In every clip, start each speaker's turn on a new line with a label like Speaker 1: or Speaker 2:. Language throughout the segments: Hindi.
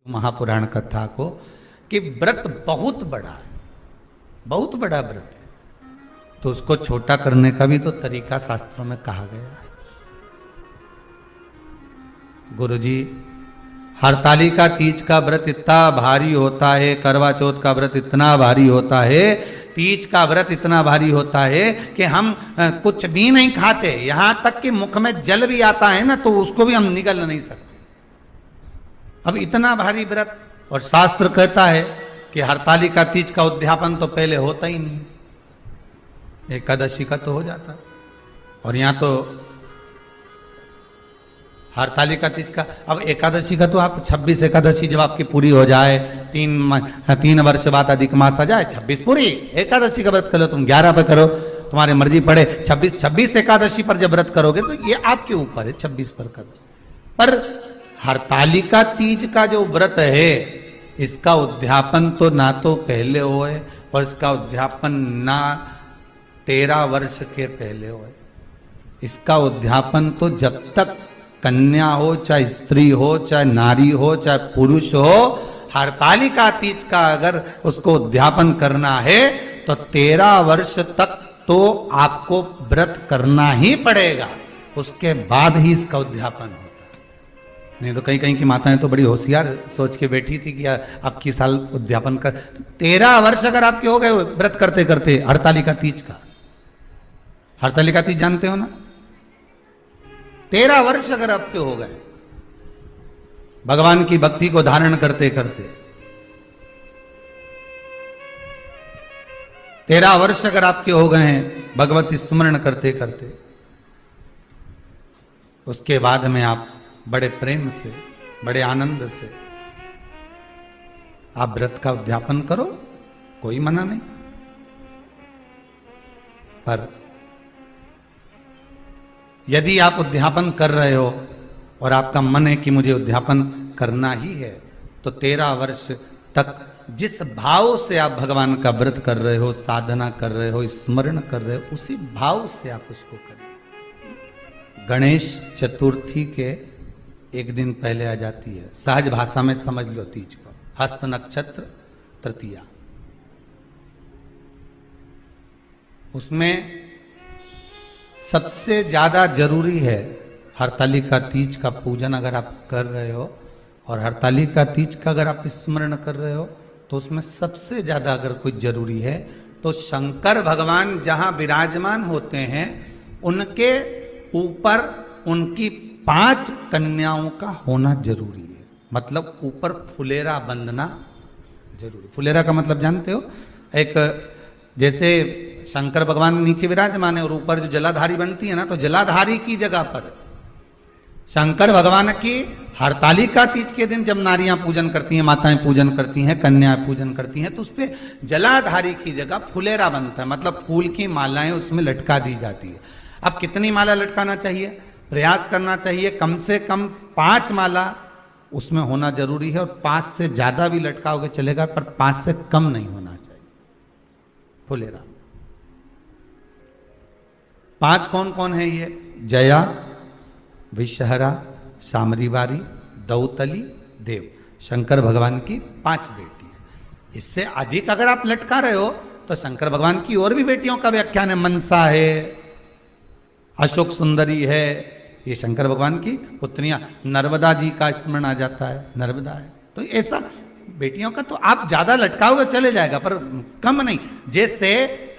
Speaker 1: महापुराण कथा को कि व्रत बहुत बड़ा है, बहुत बड़ा व्रत है, तो उसको छोटा करने का भी तो तरीका शास्त्रों में कहा गया है। गुरुजी, हरतालिका तीज का व्रत इतना भारी होता है, करवा चौथ का व्रत इतना भारी होता है, तीज का व्रत इतना भारी होता है कि हम कुछ भी नहीं खाते, यहां तक कि मुख में जल भी आता है ना तो उसको भी हम निगल नहीं सकते। अब इतना भारी व्रत, और शास्त्र कहता है कि हरतालिका तीज का उद्यापन तो पहले होता ही नहीं, एकादशी का तो हो जाता, और यहां तो हरतालिका तीज का, अब एकादशी का तो आप 26 एकादशी जब आपकी पूरी हो जाए, 3 वर्ष बाद अधिक मास आ जाए, 26 पूरी एकादशी का व्रत करो, तुम 11 पे करो, तुम्हारी मर्जी पड़े, 26 एकादशी पर जब व्रत करोगे तो ये आपके ऊपर है, 26 पर करो। पर हरतालिका तीज का जो व्रत है इसका उद्यापन तो ना तो पहले होए, और इसका उद्यापन ना 13 वर्ष के पहले होए, इसका उद्यापन तो जब तक कन्या हो, चाहे स्त्री हो, चाहे नारी हो, चाहे पुरुष हो, हरतालिका तीज का अगर उसको उद्यापन करना है तो 13 वर्ष तक तो आपको व्रत करना ही पड़ेगा, उसके बाद ही इसका उद्यापन होता है। नहीं तो कहीं कहीं की माताएं तो बड़ी होशियार सोच के बैठी थी कि आपकी साल उद्यापन कर, तो 13 वर्ष अगर आपके हो गए व्रत करते करते हरतालिका तीज का, हरतालिका तीज जानते हो ना, 13 वर्ष अगर आपके हो गए भगवान की भक्ति को धारण करते करते, 13 वर्ष अगर आपके हो गए हैं भगवती स्मरण करते करते, उसके बाद में आप बड़े प्रेम से, बड़े आनंद से आप व्रत का उद्यापन करो, कोई मना नहीं। पर यदि आप उद्यापन कर रहे हो और आपका मन है कि मुझे उद्यापन करना ही है, तो 13 वर्ष तक जिस भाव से आप भगवान का व्रत कर रहे हो, साधना कर रहे हो, स्मरण कर रहे हो, उसी भाव से आप उसको करें। गणेश चतुर्थी के एक दिन पहले आ जाती है, सहज भाषा में समझ लो तीज को, हस्त नक्षत्र तृतीया, उसमें सबसे ज्यादा जरूरी है हरतालिका तीज का पूजन अगर आप कर रहे हो, और हरतालिका तीज का अगर आप स्मरण कर रहे हो, तो उसमें सबसे ज्यादा अगर कोई जरूरी है तो शंकर भगवान जहां विराजमान होते हैं उनके ऊपर उनकी 5 कन्याओं का होना जरूरी है। मतलब ऊपर फुलेरा बंधना जरूरी। फुलेरा का मतलब जानते हो, एक जैसे शंकर भगवान नीचे विराजमान है और ऊपर जो जलाधारी बनती है ना, तो जलाधारी की जगह पर शंकर भगवान की हरतालिका तीज के दिन जब नारियां पूजन करती हैं, माताएं पूजन करती हैं, कन्याएं पूजन करती हैं, तो उस पर जलाधारी की जगह फुलेरा बनता है, मतलब फूल की मालाएं उसमें लटका दी जाती है। अब कितनी माला लटकाना चाहिए, प्रयास करना चाहिए कम से कम 5 माला उसमें होना जरूरी है, और 5 से ज्यादा भी लटकाओगे चलेगा, पर 5 से कम नहीं होना चाहिए फुलेरा। 5 कौन कौन है ये? जया, विषहरा, सामरीवारी, दौतली, देव, शंकर भगवान की 5 बेटी है। इससे अधिक अगर आप लटका रहे हो तो शंकर भगवान की और भी बेटियों का व्याख्यान है, मनसा है, अशोक सुंदरी है, ये शंकर भगवान की पुत्रियां, नर्मदा जी का स्मरण आ जाता है, नर्मदा है, तो ऐसा बेटियों का तो आप ज्यादा लटकाओगे चले जाएगा, पर कम नहीं। जैसे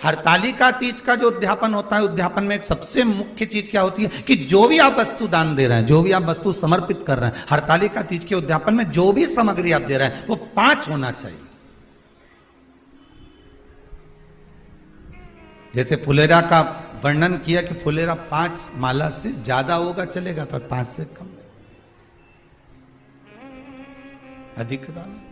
Speaker 1: हरतालिका तीज का जो उद्यापन होता है, उद्यापन में एक सबसे मुख्य चीज क्या होती है कि जो भी आप वस्तु दान दे रहे हैं, जो भी आप वस्तु समर्पित कर रहे हैं, हरतालिका तीज के उद्यापन में जो भी सामग्री आप दे रहे हैं वो 5 होना चाहिए। जैसे फुलेरा का वर्णन किया कि फुलेरा 5 माला से ज्यादा होगा चलेगा, पर 5 से कम, अधिकता में।